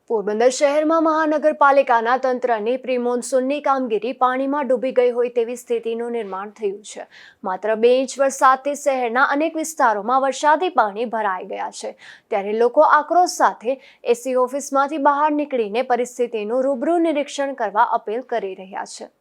પોરબંદર શહેરમાં મહાનગરપાલિકાના તંત્રની પ્રી મોન્સૂનની કામગીરી પાણીમાં ડૂબી ગઈ હોય તેવી સ્થિતિનું નિર્માણ થયું છે। માત્ર 2 ઇંચ વરસાદથી શહેરના અનેક વિસ્તારોમાં વરસાદી પાણી ભરાઈ ગયા છે। ત્યારે લોકો આક્રોશ સાથે એસી ઓફિસમાંથી બહાર નીકળીને પરિસ્થિતિનું રૂબરૂ નિરીક્ષણ કરવા અપીલ કરી રહ્યા છે।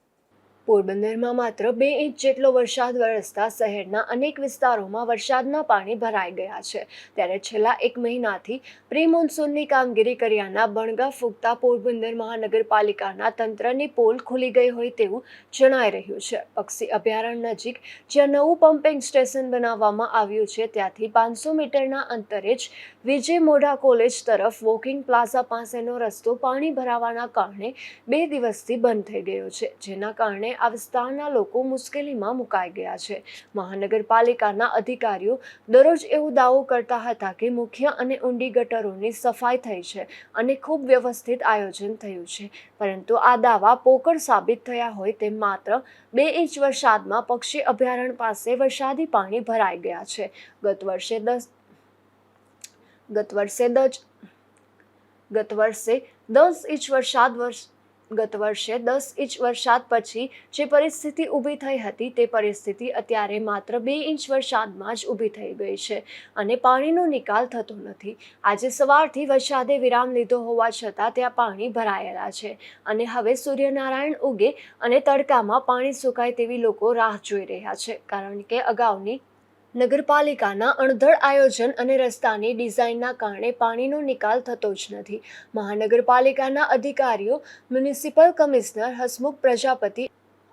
પોરબંદરમાં માત્ર 2 ઇંચ જેટલો વરસાદ વરસતા શહેરના અનેક વિસ્તારોમાં વરસાદના પાણી ભરાઈ ગયા છે। ત્યારે છેલ્લા 1 મહિનાથી પ્રી મોન્સૂનની કામગીરી કર્યાના બણગા ફૂંકતા પોરબંદર મહાનગરપાલિકાના તંત્રની પોલ ખુલી ગઈ હોય તેવું જણાઈ રહ્યું છે। પક્ષી અભયારણ્ય નજીક જ્યાં નવું પમ્પિંગ સ્ટેશન બનાવવામાં આવ્યું છે ત્યાંથી 500 મીટરના અંતરે જ વિજય મોઢા કોલેજ તરફ વોકિંગ પ્લાઝા પાસેનો રસ્તો પાણી ભરાવાના કારણે 2 દિવસથી બંધ થઈ ગયો છે, જેના કારણે આ વિસ્તારના લોકો મુશ્કેલીમાં મુકાઈ ગયા છે। મહાનગરપાલિકાના અધિકારીઓ દરરોજ એવું દાવો કરતા હતા કે મુખ્ય અને ઊંડી ગટરોની સફાઈ થઈ છે અને ખૂબ વ્યવસ્થિત આયોજન થયું છે, પરંતુ આ દાવા પોકળ સાબિત થયા હોય તેમ માત્ર 2 ઇંચ વરસાદમાં પક્ષી અભયારણ્ય પાસે વરસાદી પાણી ભરાઈ ગયા છે। ગત વર્ષે 10 ઇંચ વરસાદ પછી જે પરિસ્થિતિ ઊભી થઈ હતી તે પરિસ્થિતિ અત્યારે માત્ર 2 ઇંચ વરસાદમાં જ ઊભી થઈ ગઈ છે અને પાણીનો નિકાલ થતો નથી। આજે સવારથી વરસાદે વિરામ લીધો હોવા છતાં ત્યાં પાણી ભરાયેલા છે અને હવે સૂર્યનારાયણ ઉગે અને તડકામાં પાણી સુકાય તેવી લોકો રાહ જોઈ રહ્યા છે, કારણ કે અગાઉની નગરપાલિકાના અણધડ આયોજન અને રસ્તાની ડિઝાઇનના કારણે પાણીનો નિકાલ થતો જ નથી। મહાનગરપાલિકાના અધિકારીઓ, મ્યુનિસિપલ કમિશનર હસમુખ પ્રજાપતિ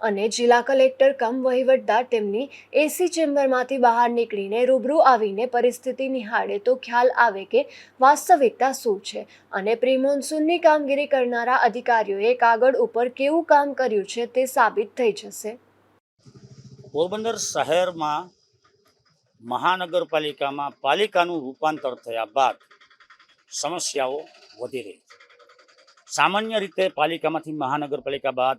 અને જિલ્લા કલેક્ટર કમ વહીવટદાર તેમની એસી ચેમ્બરમાંથી બહાર નીકળીને રૂબરૂ આવીને પરિસ્થિતિ નિહાળે તો ખ્યાલ આવે કે વાસ્તવિકતા શું છે અને પ્રી મોન્સૂનની કામગીરી કરનારા અધિકારીઓએ કાગળ ઉપર કેવું કામ કર્યું છે તે સાબિત થઈ જશે। પોરબંદર શહેરમાં મહાનગરપાલિકામાં પાલિકાનું રૂપાંતર થયા બાદ સમસ્યાઓ વધી રહી છે। સામાન્ય રીતે પાલિકામાંથી મહાનગરપાલિકા બાદ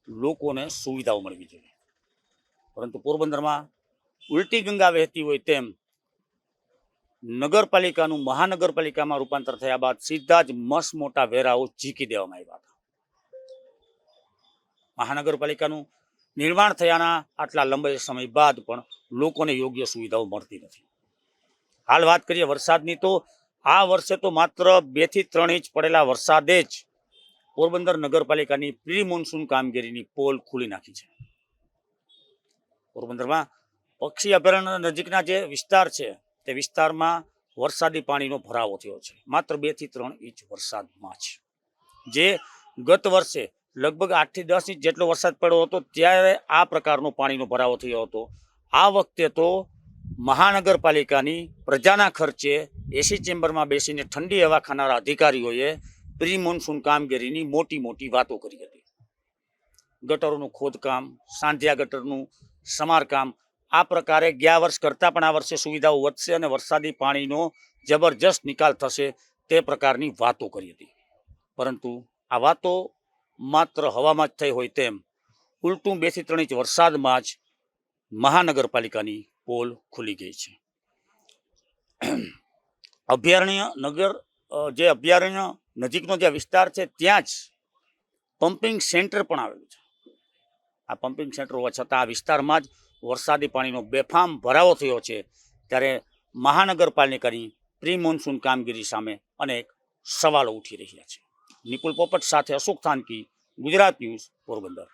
લોકોને સુવિધાઓ મળવી જોઈએ, પરંતુ પોરબંદરમાં ઉલટી ગંગા વહેતી હોય તેમ નગરપાલિકાનું મહાનગરપાલિકામાં રૂપાંતર થયા બાદ સીધા જ મસ્ત મોટા વેરાઓ ઝીકી દેવામાં આવ્યા હતા। મહાનગરપાલિકાનું નિર્માણ થયાના આટલા લાંબા સમય બાદ પણ લોકોને યોગ્ય સુવિધાઓ મળતી નથી। હાલ વાત કરીએ વરસાદની, તો આ વર્ષે તો માત્ર 2 થી 3 ઇંચ પડેલા વરસાદે જ પોરબંદર નગરપાલિકાની પ્રી મોન્સૂન કામગીરીની પોલ ખુલી નાખી છે। પોરબંદરમાં પક્ષી અભયારણ્ય નજીકના જે વિસ્તાર છે તે વિસ્તારમાં વરસાદી પાણીનો ભરાવો થયો છે માત્ર 2 થી 3 ઇંચ વરસાદમાં જ, જે ગત વર્ષે લગભગ 8 થી 10 ઇંચ જેટલો વરસાદ પડ્યો હતો ત્યારે આ પ્રકારનો પાણીનો ભરાવો થયો હતો। આ વખતે તો મહાનગરપાલિકાની પ્રજાના ખર્ચે એસી ચેમ્બરમાં બેસીને ઠંડી હવા ખાનારા અધિકારીઓએ પ્રી મોન્સૂન કામગીરીની મોટી મોટી વાતો કરી હતી। ગટરોનું ખોદકામ, સાંધિયા ગટરનું સમારકામ, આ પ્રકારે ગયા વર્ષ કરતાં પણ આ વર્ષે સુવિધાઓ વધશે અને વરસાદી પાણીનો જબરજસ્ત નિકાલ થશે તે પ્રકારની વાતો કરી હતી, પરંતુ આ વાતો માત્ર હવામાં જ થઈ હોય તેમ ઉલટું 2 થી 3 ઇંચ વરસાદમાં જ મહાનગરપાલિકાની પોલ ખુલી ગઈ છે। અભયારણ્ય નજીકનો જે વિસ્તાર છે ત્યાં જ પમ્પિંગ સેન્ટર પણ આવેલું છે। આ પમ્પિંગ સેન્ટર હોવા છતાં આ વિસ્તારમાં જ વરસાદી પાણીનો બેફામ ભરાવો થયો છે, ત્યારે મહાનગરપાલિકાની પ્રી મોન્સૂન કામગીરી સામે અનેક સવાલો ઉઠી રહ્યા છે। નિપુલ પોપટ સાથે અશોક થાનકી, ગુજરાત ન્યૂઝ, પોરબંદર।